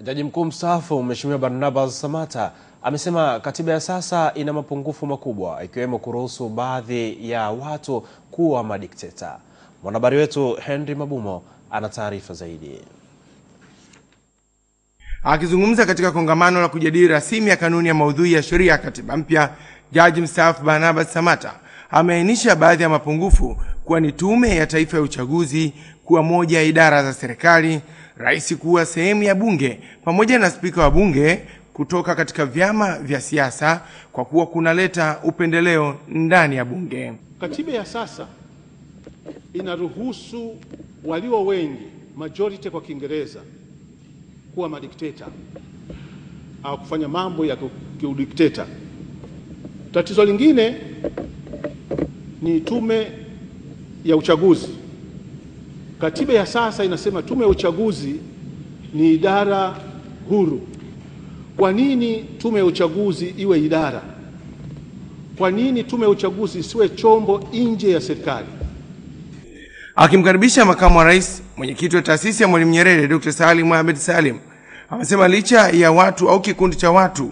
Jaji mkuu mstaafu Mheshimiwa Barnabas Samatta amesema katiba ya sasa ina mapungufu makubwa ikiwemo kuruhusu baadhi ya watu kuwa madikteta. Mwanahabari wetu Henry Mabumo ana taarifa zaidi. Akizungumza katika kongamano la kujadili rasimu ya kanuni ya maudhui ya sheria ya katiba mpya, Jaji mstaafu Barnabas Samatta ameainisha baadhi ya mapungufu kuwa ni Tume ya Taifa ya Uchaguzi kuwa moja ya idara za serikali, rais kuwa sehemu ya bunge, pamoja na spika wa bunge kutoka katika vyama vya siasa kwa kuwa kunaleta upendeleo ndani ya bunge. Katiba ya sasa inaruhusu walio wengi, majority kwa Kiingereza, kuwa madikteta au kufanya mambo ya kiudikteta. Tatizo lingine ni tume ya uchaguzi. Katiba ya sasa inasema tume ya uchaguzi ni idara huru. Kwa nini tume ya uchaguzi iwe idara? Kwa nini tume ya uchaguzi isiwe chombo nje ya serikali? Akimkaribisha makamu wa rais, mwenyekiti wa taasisi ya Mwalimu Nyerere Dr. Salim Ahmed Salim amesema licha ya watu au kikundi cha watu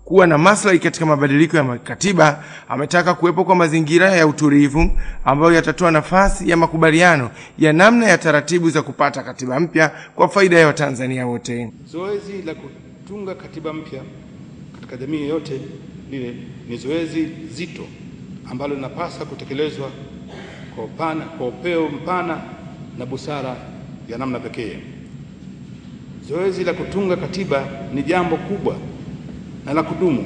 kuwa na maslahi katika mabadiliko ya katiba, ametaka kuwepo kwa mazingira ya utulivu ambayo yatatoa nafasi ya makubaliano ya namna ya taratibu za kupata katiba mpya kwa faida ya Watanzania wote. Zoezi la kutunga katiba mpya katika jamii yote lile ni zoezi zito ambalo linapaswa kutekelezwa kwa upeo mpana na busara ya namna pekee. Zoezi la kutunga katiba ni jambo kubwa na la kudumu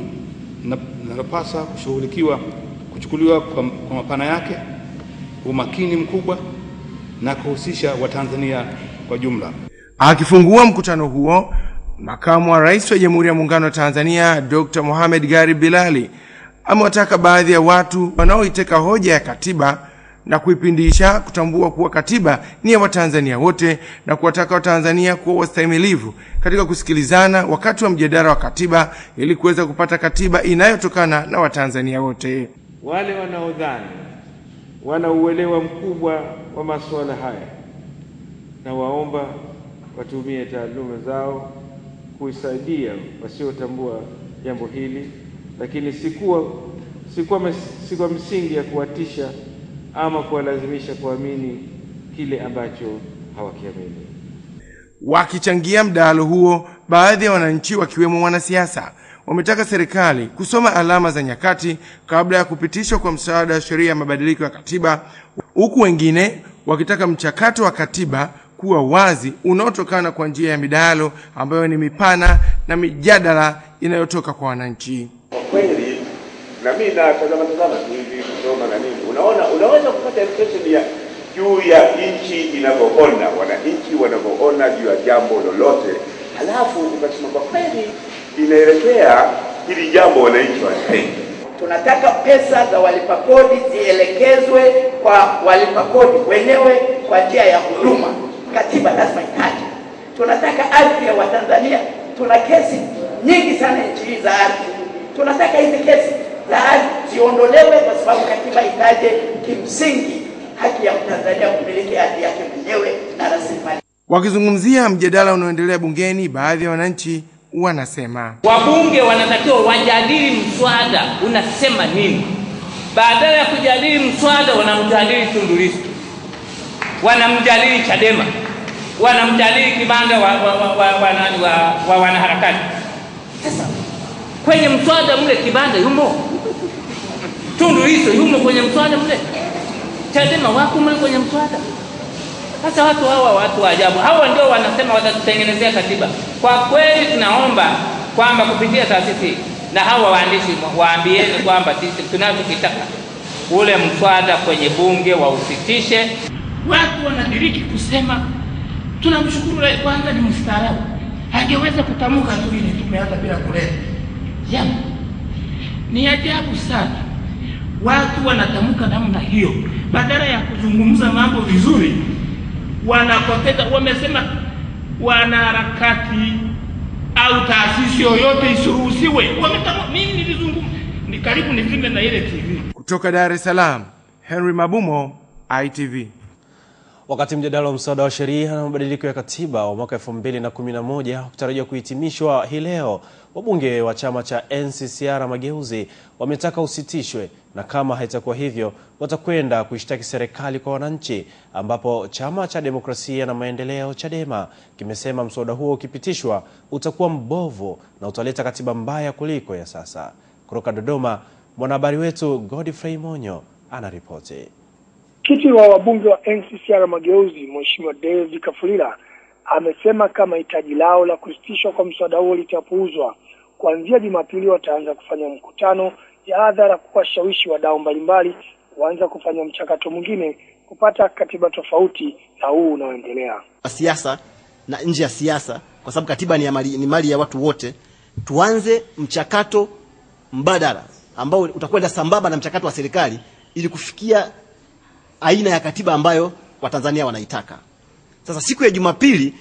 na linapaswa kuchukuliwa kwa mapana yake, umakini mkubwa na kuhusisha Watanzania kwa jumla. Akifungua mkutano huo, makamu wa rais wa Jamhuri ya Muungano wa Tanzania Dr. Mohamed Gharib Bilali amewataka baadhi ya watu wanaoiteka hoja ya katiba na kuipindisha kutambua kuwa katiba ni ya Watanzania wote na kuwataka Watanzania kuwa wastahimilivu katika kusikilizana wakati wa mjadala wa katiba ili kuweza kupata katiba inayotokana na Watanzania wote. Wale wanaodhani wanauelewa mkubwa wa masuala haya, na waomba watumie taaluma zao kuisaidia wasiotambua jambo hili, lakini sikuwa msingi ya kuwatisha ama kuwalazimisha kuamini kile ambacho hawakiamini. Wakichangia mdahalo huo, baadhi ya wananchi wakiwemo wanasiasa wametaka serikali kusoma alama za nyakati kabla ya kupitishwa kwa mswada wa sheria ya mabadiliko ya katiba, huku wengine wakitaka mchakato wa katiba kuwa wazi unaotokana kwa njia ya midahalo ambayo ni mipana na mijadala inayotoka kwa wananchi. Kwa kweli na mimi natazama tu hivi kusoma na nini, unaweza kupata impression ya juu ya nchi inavyoona, wananchi wanavyoona juu ya jambo lolote, halafu ukasema kwa kweli inaelekea hili jambo wananchi wanapenda. Tunataka pesa za walipa kodi zielekezwe kwa walipa kodi wenyewe kwa njia ya huduma. Katiba lazima itaje. Tunataka ardhi ya Watanzania. Tuna kesi nyingi sana nchi za ardhi. Tunataka hizi kesi za ardhi ziondolewe kwa sababu katiba itaje kimsingi haki ya Mtanzania kumiliki ardhi yake mwenyewe na rasilimali. Wakizungumzia mjadala unaoendelea bungeni, baadhi ya wananchi wanasema wabunge wanatakiwa wajadili mswada unasema nini. Badala ya kujadili mswada wanamjadili Tundu Lissu, wanamjadili Chadema, wanamjadili Kibanda wa wanaharakati. Sasa kwenye mswada mle Kibanda yumo, Tundu Lissu yumo kwenye mswada mle, Chadema wako mle kwenye mswada. Sasa watu wa ajabu hawa ndio wanasema watatutengenezea katiba. Kwa kweli tunaomba kwamba kupitia taasisi na hawa waandishi waambieni kwamba sisi tunachokitaka ule mswada kwenye bunge wausitishe. Watu wanadiriki kusema tunamshukuru rais, kwanza ni mstaarabu, hangeweza kutamka tu ili tumeanza bila kuleta. Jambo ni ajabu sana, watu wanatamka namna hiyo badala ya kuzungumza mambo vizuri. Wanakopeta, wamesema wanaharakati au taasisi yoyote isiruhusiwe. Mimi nilizungumza ni karibu nifime na ile TV. Kutoka Dar es Salaam, Henry Mabumo, ITV. Wakati mjadala wa mswada wa sheria na mabadiliko ya katiba wa mwaka 2011 kutarajiwa kuhitimishwa hii leo, wabunge wa chama cha NCCR Mageuzi wametaka usitishwe, na kama haitakuwa hivyo watakwenda kuishtaki serikali kwa wananchi, ambapo chama cha Demokrasia na Maendeleo Chadema kimesema mswada huo ukipitishwa utakuwa mbovu na utaleta katiba mbaya kuliko ya sasa. Kutoka Dodoma, mwanahabari wetu Godfrey Monyo anaripoti. Kiti wa wabunge wa NCCR Mageuzi, Mheshimiwa David Kafulila, amesema kama hitaji lao la kusitishwa kwa mswada huo litapuuzwa, kuanzia Jumapili wataanza kufanya mkutano ya hadhara kuwashawishi wadau mbalimbali kuanza kufanya mchakato mwingine kupata katiba tofauti na huu unaoendelea. Siasa na nje ya siasa, kwa sababu katiba ni mali ya watu wote, tuanze mchakato mbadala ambao utakwenda sambamba na mchakato wa serikali ili kufikia aina ya katiba ambayo Watanzania wanaitaka. Sasa siku ya Jumapili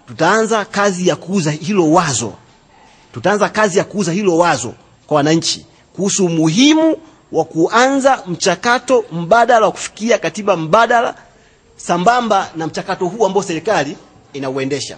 tutaanza kazi ya kuuza hilo wazo. Kwa wananchi kuhusu umuhimu wa kuanza mchakato mbadala wa kufikia katiba mbadala sambamba na mchakato huu ambao serikali inauendesha.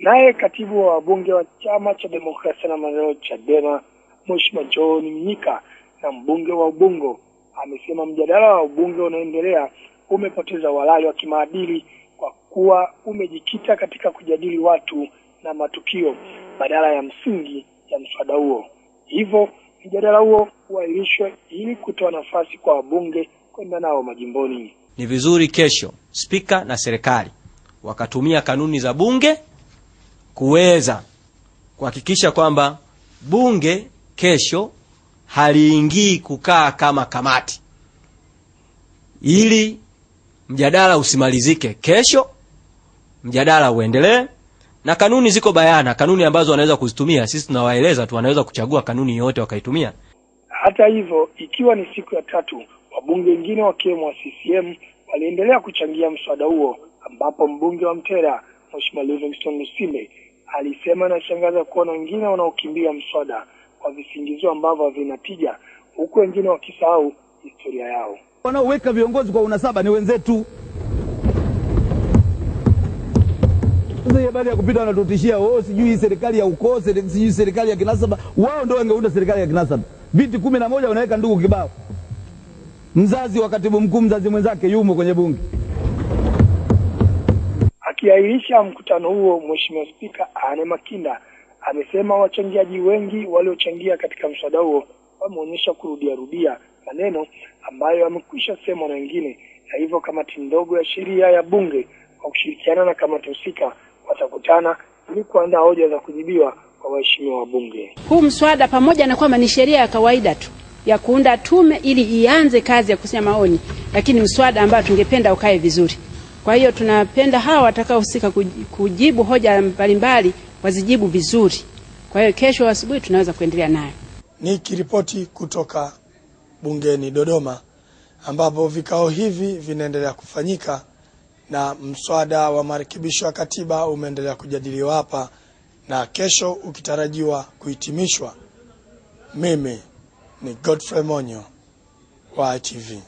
Naye katibu wa wabunge wa chama cha Demokrasia na Maendeleo Chadema, Mheshimiwa John Mnyika, na mbunge wa Ubungo amesema mjadala wa ubunge unaendelea umepoteza uhalali wa kimaadili kwa kuwa umejikita katika kujadili watu na matukio badala ya msingi ya mswada huo. Hivyo mjadala huo uahirishwe ili kutoa nafasi kwa wabunge kwenda nao majimboni. Ni vizuri kesho spika na serikali wakatumia kanuni za bunge kuweza kuhakikisha kwamba bunge kesho haliingii kukaa kama kamati, ili mjadala usimalizike kesho, mjadala uendelee. Na kanuni ziko bayana, kanuni ambazo wanaweza kuzitumia. Sisi tunawaeleza tu, wanaweza kuchagua kanuni yote wakaitumia. Hata hivyo, ikiwa ni siku ya tatu, wabunge wengine wakiwemo wa CCM waliendelea kuchangia mswada huo, ambapo mbunge wa Mtera Mheshimiwa Livingstone Lusimbe alisema anashangaza kuona wengine wanaokimbia mswada kwa visingizio ambavyo havinatija, huku wengine wakisahau historia yao. Wanaoweka viongozi kwa unasaba ni wenzetu. Sasa baada ya kupita wanatutishia sijui serikali ya ukoo, sijui serikali ya kinasaba. Wao ndio wangeunda serikali ya kinasaba. Viti 11 wanaweka ndugu kibao. Mzazi wa katibu mkuu, mzazi mwenzake yumo kwenye bunge. Akiahirisha mkutano huo, Mheshimiwa Spika Anne Makinda amesema wachangiaji wengi waliochangia katika mswada huo wameonyesha kurudia maneno ambayo yamekwisha semwa na wengine, na hivyo kamati ndogo ya sheria ya bunge kwa kushirikiana na kamati husika watakutana ili kuandaa hoja za kujibiwa kwa waheshimiwa wa bunge. Huu mswada pamoja na kwamba ni sheria ya kawaida tu ya kuunda tume ili ianze kazi ya kusema maoni, lakini mswada ambao tungependa ukae vizuri. Kwa hiyo tunapenda hawa watakaohusika kujibu hoja mbalimbali wazijibu vizuri. Kwa hiyo kesho asubuhi tunaweza kuendelea nayo. Nikiripoti kutoka bungeni Dodoma, ambapo vikao hivi vinaendelea kufanyika na mswada wa marekebisho ya katiba umeendelea kujadiliwa hapa na kesho ukitarajiwa kuhitimishwa. Mimi ni Godfrey Monyo wa ITV.